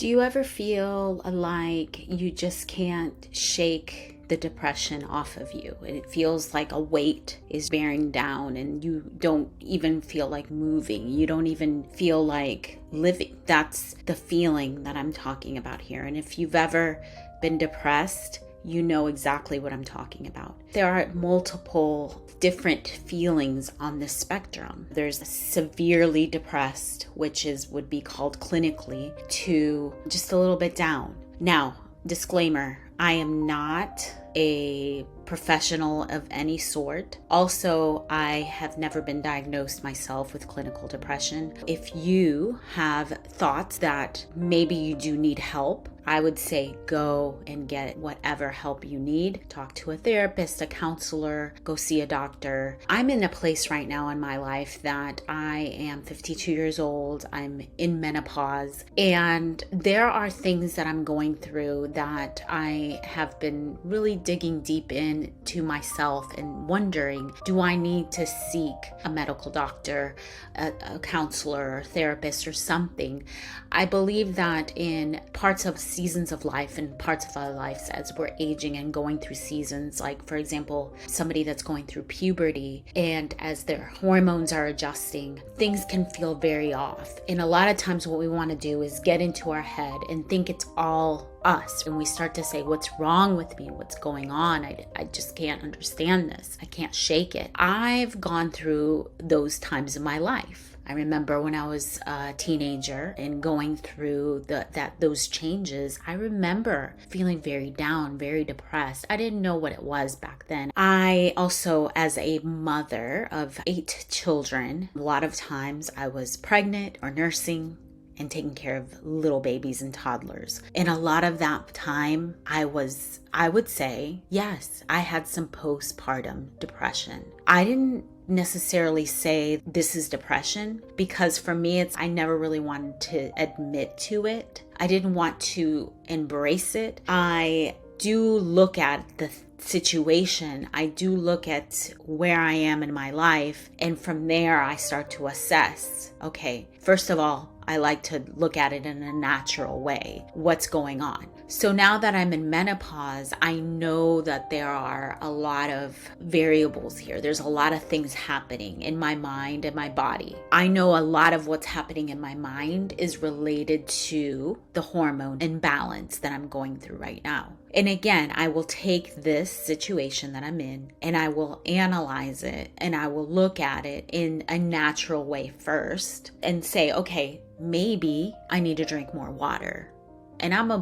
Do you ever feel like you just can't shake the depression off of you? And it feels like a weight is bearing down and you don't even feel like moving. You don't even feel like living. That's the feeling that I'm talking about here. And if you've ever been depressed, you know exactly what I'm talking about. There are multiple different feelings on this spectrum. There's severely depressed, which would be called clinically, to just a little bit down. Now, disclaimer, I am not a professional of any sort. Also, I have never been diagnosed myself with clinical depression. If you have thoughts that maybe you do need help, I would say go and get whatever help you need. Talk to a therapist, a counselor, go see a doctor. I'm in a place right now in my life that I am 52 years old. I'm in menopause, and there are things that I'm going through that I have been really digging deep into myself and wondering, do I need to seek a medical doctor, a counselor, or therapist, or something? I believe that in parts of seasons of life and parts of our lives as we're aging and going through seasons, like for example, somebody that's going through puberty, and as their hormones are adjusting, things can feel very off. And a lot of times what we want to do is get into our head and think it's all us, and we start to say, what's wrong with me? What's going on? I just can't understand this. I can't shake it. I've gone through those times in my life. I remember when I was a teenager and going through those changes, I remember feeling very down, very depressed. I didn't know what it was back then. I also, as a mother of 8 children, a lot of times I was pregnant or nursing and taking care of little babies and toddlers. And a lot of that time, I would say, yes, I had some postpartum depression. I didn't necessarily say this is depression, because for me, I never really wanted to admit to it. I didn't want to embrace it. I do look at the situation. I do look at where I am in my life. And from there, I start to assess, okay, first of all, I like to look at it in a natural way. What's going on? So now that I'm in menopause, I know that there are a lot of variables here. There's a lot of things happening in my mind and my body. I know a lot of what's happening in my mind is related to the hormone imbalance that I'm going through right now. And again, I will take this situation that I'm in and I will analyze it and I will look at it in a natural way first and say, okay, maybe I need to drink more water. And I'm a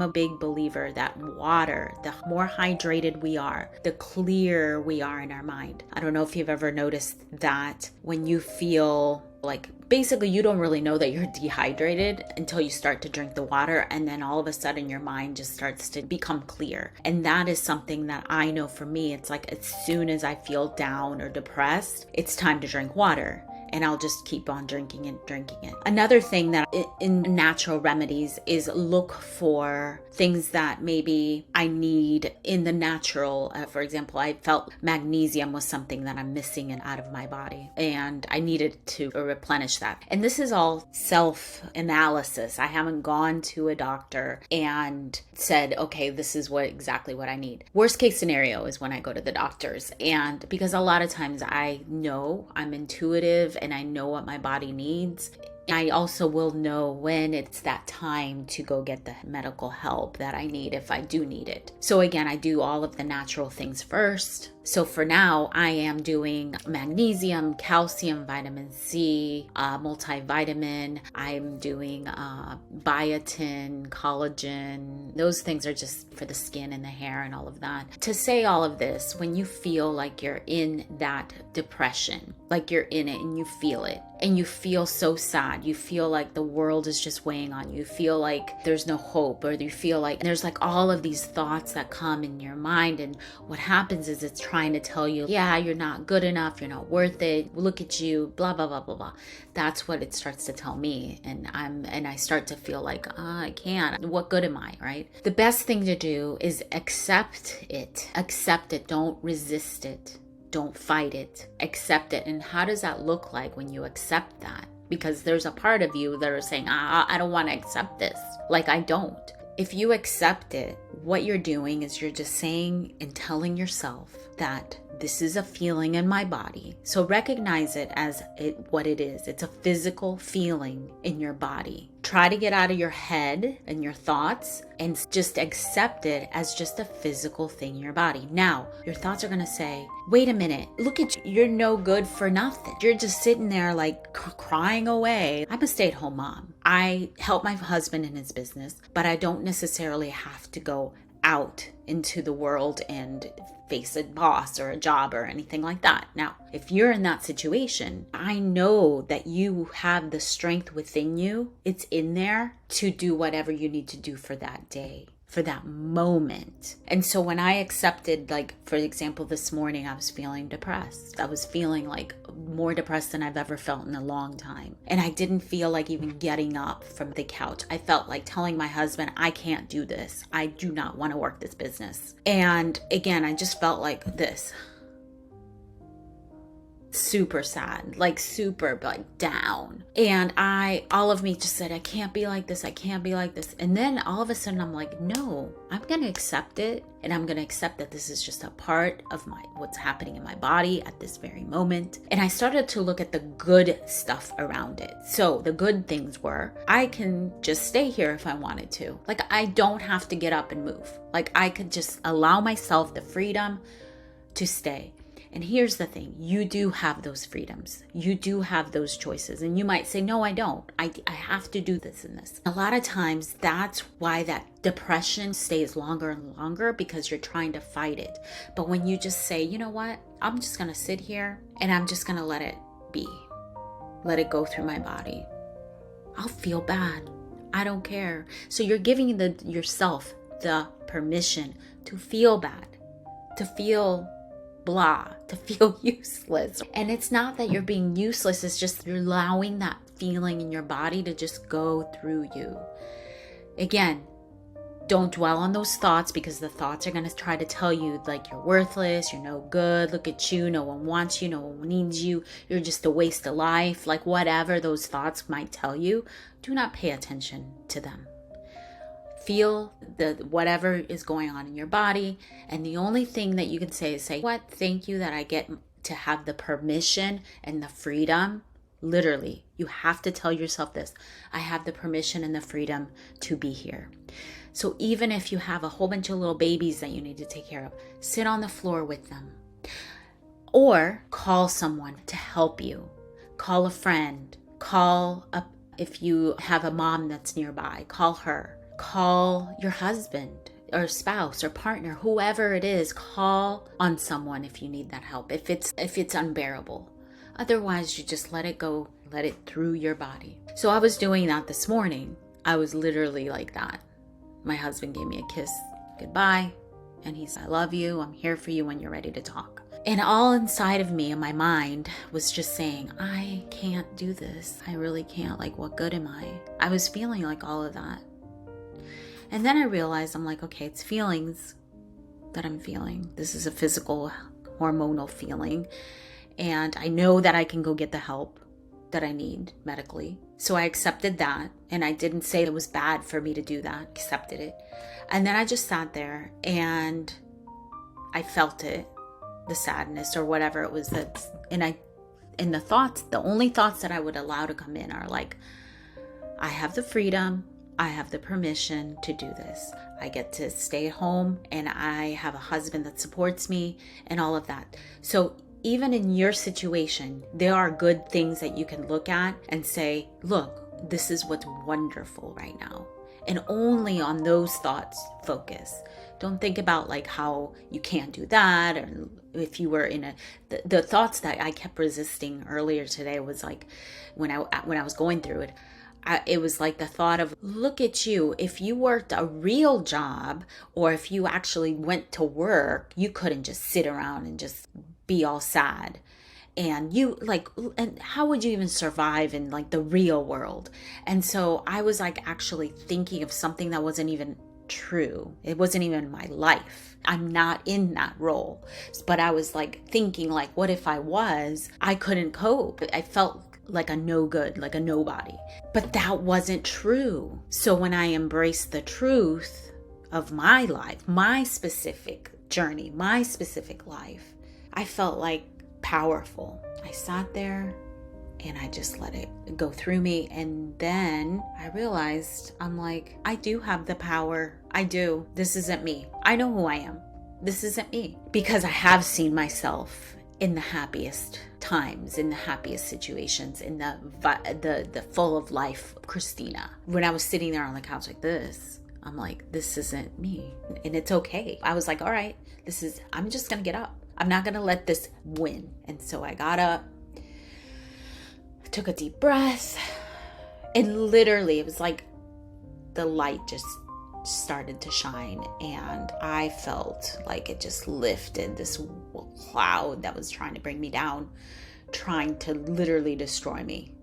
big believer that water, the more hydrated we are, the clearer we are in our mind. I don't know if you've ever noticed that when you feel like basically you don't really know that you're dehydrated until you start to drink the water, and then all of a sudden your mind just starts to become clear. And that is something that I know for me, it's like as soon as I feel down or depressed, it's time to drink water. And I'll just keep on drinking it. Another thing that in natural remedies is look for things that maybe I need in the natural. For example, I felt magnesium was something that I'm missing and out of my body, and I needed to replenish that. And this is all self-analysis. I haven't gone to a doctor and said, okay, this is exactly what I need. Worst case scenario is when I go to the doctors, and because a lot of times I know I'm intuitive and I know what my body needs. I also will know when it's that time to go get the medical help that I need if I do need it. So again, I do all of the natural things first. So for now, I am doing magnesium, calcium, vitamin C, multivitamin. I'm doing biotin, collagen. Those things are just for the skin and the hair and all of that. To say all of this, when you feel like you're in that depression, like you're in it and you feel it, and you feel so sad, you feel like the world is just weighing on you, you feel like there's no hope, or you feel like there's like all of these thoughts that come in your mind, and what happens is it's trying to tell you, yeah, you're not good enough, you're not worth it, look at you, blah blah blah blah blah. That's what it starts to tell me, and I start to feel like, I can't, what good am I, right? The best thing to do is accept it, don't resist it. Don't fight it. Accept it. And how does that look like when you accept that? because there's a part of you that are saying, I don't want to accept this. Like, I don't. If you accept it, what you're doing is you're just saying and telling yourself that this is a feeling in my body. So recognize it as what it is. It's a physical feeling in your body. Try to get out of your head and your thoughts and just accept it as just a physical thing in your body. Now, your thoughts are going to say, wait a minute, look at you. You're no good for nothing. You're just sitting there like crying away. I'm a stay-at-home mom. I help my husband in his business, but I don't necessarily have to go out into the world and face a boss or a job or anything like that. Now, if you're in that situation, I know that you have the strength within you. It's in there to do whatever you need to do for that day, for that moment. And so when I accepted, like, for example, this morning, I was feeling depressed. I was feeling like more depressed than I've ever felt in a long time. And I didn't feel like even getting up from the couch. I felt like telling my husband, I can't do this. I do not want to work this business. And again, I just felt like this. Super sad, like super like down. And all of me just said, I can't be like this. I can't be like this. And then all of a sudden I'm like, no, I'm going to accept it. And I'm going to accept that this is just a part of what's happening in my body at this very moment. And I started to look at the good stuff around it. So the good things were, I can just stay here if I wanted to. Like, I don't have to get up and move. Like, I could just allow myself the freedom to stay. And here's the thing, you do have those freedoms. You do have those choices. And you might say, no, I don't. I have to do this and this. A lot of times that's why that depression stays longer and longer, because you're trying to fight it. But when you just say, you know what, I'm just going to sit here and I'm just going to let it be. Let it go through my body. I'll feel bad. I don't care. So you're giving yourself the permission to feel bad, to feel blah, to feel useless. And it's not that you're being useless, it's just you're allowing that feeling in your body to just go through you. Again, don't dwell on those thoughts, because the thoughts are going to try to tell you like you're worthless, you're no good, look at you, no one wants you, no one needs you, you're just a waste of life, like whatever those thoughts might tell you. Do not pay attention to them. Feel whatever is going on in your body. And the only thing that you can say is what? Thank you that I get to have the permission and the freedom. Literally, you have to tell yourself this. I have the permission and the freedom to be here. So even if you have a whole bunch of little babies that you need to take care of, sit on the floor with them. Or call someone to help you. Call a friend. If you have a mom that's nearby, call her. Call your husband or spouse or partner, whoever it is. Call on someone if you need that help, if it's unbearable. Otherwise, you just let it go, let it through your body. So I was doing that this morning. I was literally like that. My husband gave me a kiss goodbye, and he said, I love you. I'm here for you when you're ready to talk. And all inside of me and my mind was just saying, I can't do this. I really can't. Like, what good am I? I was feeling like all of that. And then I realized, I'm like, okay, it's feelings that I'm feeling. This is a physical, hormonal feeling. And I know that I can go get the help that I need medically. So I accepted that. And I didn't say it was bad for me to do that. Accepted it. And then I just sat there and I felt it, the sadness or whatever it was. And the thoughts, the only thoughts that I would allow to come in are like, I have the freedom. I have the permission to do this. I get to stay at home and I have a husband that supports me and all of that. So even in your situation, there are good things that you can look at and say, look, this is what's wonderful right now. And only on those thoughts focus. Don't think about like how you can't do that, or if you were in the thoughts that I kept resisting earlier today was like when I was going through it. It was like the thought of, look at you. If you worked a real job, or if you actually went to work, you couldn't just sit around and just be all sad. And and how would you even survive in like the real world? And so I was like actually thinking of something that wasn't even true. It wasn't even my life. I'm not in that role. But I was like thinking like, what if I was? I couldn't cope. I felt like a no good, like a nobody. But that wasn't true. So when I embraced the truth of my life, my specific journey, my specific life, I felt like powerful. I sat there and I just let it go through me. And then I realized, I'm like, I do have the power. I do. This isn't me. I know who I am. This isn't me. Because I have seen myself in the happiest times, in the happiest situations, in the full of life Christina. When I was sitting there on the couch like this, I'm like, this isn't me. And it's okay. I was like, all right, I'm just going to get up. I'm not going to let this win. And so I got up, took a deep breath, and literally it was like the light just started to shine, and I felt like it just lifted this cloud that was trying to bring me down, trying to literally destroy me.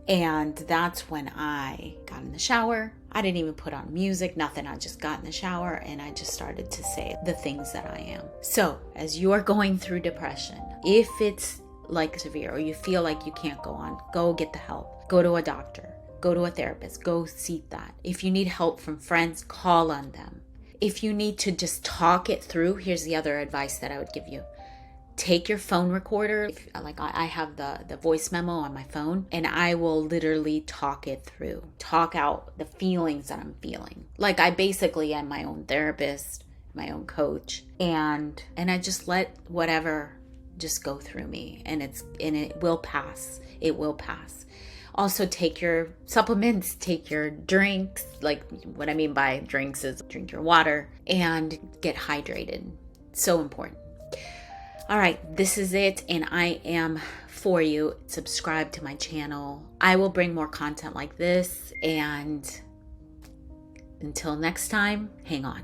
And that's when I got in the shower. I didn't even put on music, nothing. I just got in the shower and I just started to say the things that I am. So as you're going through depression, if it's like severe or you feel like you can't go on, go get the help. Go to a doctor. Go to a therapist. Go seek that. If you need help from friends, call on them. If you need to just talk it through, here's the other advice that I would give you. Take your phone recorder. Like I have the voice memo on my phone, and I will literally talk it through. Talk out the feelings that I'm feeling. Like I basically am my own therapist, my own coach, and I just let whatever just go through me, and it will pass. It will pass. Also, take your supplements, take your drinks. Like what I mean by drinks is drink your water and get hydrated. So important. All right, this is it, and I am for you. Subscribe to my channel. I will bring more content like this, and until next time, hang on.